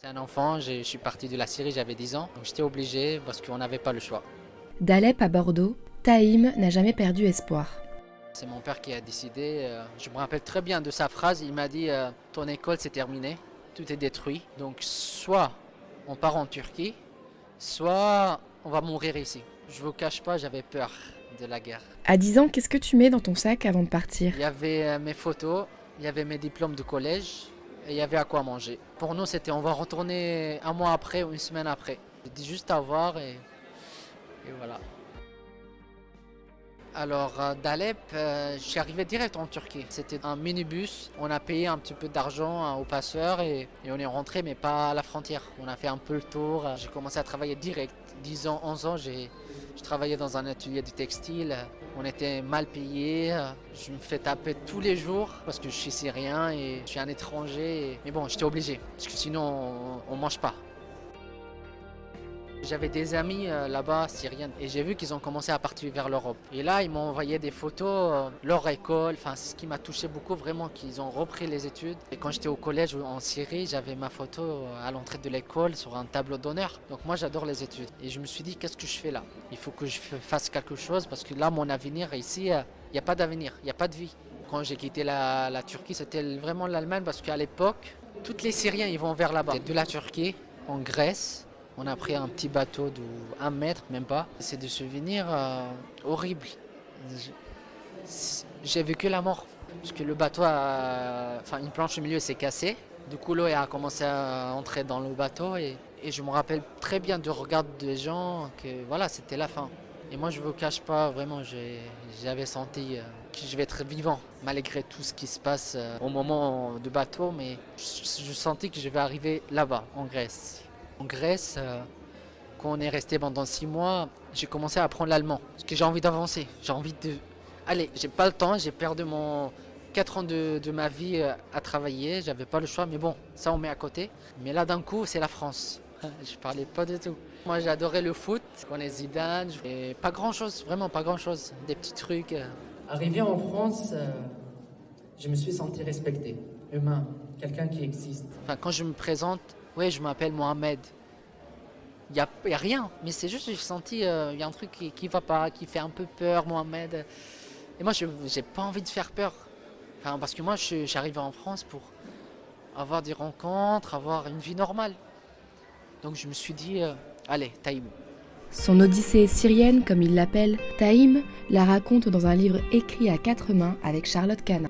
C'est un enfant, je suis parti de la Syrie, j'avais 10 ans, donc j'étais obligé parce qu'on n'avait pas le choix. D'Alep à Bordeaux, Taïm n'a jamais perdu espoir. C'est mon père qui a décidé, je me rappelle très bien de sa phrase, il m'a dit ton école c'est terminé, tout est détruit, donc soit on part en Turquie, soit on va mourir ici. Je vous cache pas, j'avais peur de la guerre. À 10 ans, qu'est-ce que tu mets dans ton sac avant de partir? Il y avait mes photos, il y avait mes diplômes de collège et il y avait à quoi manger. Pour nous c'était on va retourner un mois après ou une semaine après. C'était juste à voir et voilà. Alors d'Alep, je suis arrivé direct en Turquie. C'était un minibus. On a payé un petit peu d'argent au passeur et on est rentré, mais pas à la frontière. On a fait un peu le tour. J'ai commencé à travailler direct. 10 ans, 11 ans, je travaillais dans un atelier de textile. On était mal payé. Je me fais taper tous les jours parce que je suis syrien et je suis un étranger. Mais bon, j'étais obligé parce que sinon on mange pas. J'avais des amis là-bas, syriens, et j'ai vu qu'ils ont commencé à partir vers l'Europe. Et là, ils m'ont envoyé des photos, leur école, enfin, c'est ce qui m'a touché beaucoup, vraiment, qu'ils ont repris les études. Et quand j'étais au collège en Syrie, j'avais ma photo à l'entrée de l'école sur un tableau d'honneur. Donc moi, j'adore les études. Et je me suis dit, qu'est-ce que je fais là? Il faut que je fasse quelque chose, parce que là, mon avenir ici, il n'y a pas d'avenir, il n'y a pas de vie. Quand j'ai quitté la Turquie, c'était vraiment l'Allemagne, parce qu'à l'époque, tous les Syriens, ils vont vers là-bas. De la Turquie, en Grèce. On a pris un petit bateau de 1 mètre, même pas. C'est des souvenirs horribles. J'ai vécu la mort. Parce que le bateau, enfin une planche au milieu s'est cassée. Du coup, l'eau a commencé à entrer dans le bateau et je me rappelle très bien du regard des gens que voilà, c'était la fin. Et moi, je ne vous cache pas, vraiment, j'avais senti que je vais être vivant, malgré tout ce qui se passe au moment du bateau. Mais je sentis que je vais arriver là-bas, en Grèce. En Grèce, quand on est resté pendant 6 mois, j'ai commencé à apprendre l'allemand. Parce que j'ai envie d'avancer. J'ai envie de... Allez, j'ai pas le temps, j'ai perdu mon 4 ans de ma vie à travailler. J'avais pas le choix, mais bon, ça on met à côté. Mais là d'un coup, c'est la France. Je parlais pas du tout. Moi j'ai adoré le foot, je connais Zidane. Et pas grand chose, vraiment pas grand chose. Des petits trucs. Arrivé en France, je me suis senti respecté. Humain, quelqu'un qui existe. Enfin, quand je me présente, oui, je m'appelle Mohamed. Y a rien, mais c'est juste que j'ai senti, il y a un truc qui va pas, qui fait un peu peur, Mohamed. Et moi, j'ai pas envie de faire peur. Enfin, parce que moi, je suis arrivé en France pour avoir des rencontres, avoir une vie normale. Donc je me suis dit, allez, Taïm. Son odyssée syrienne, comme il l'appelle, Taïm la raconte dans un livre écrit à 4 mains avec Charlotte Cana.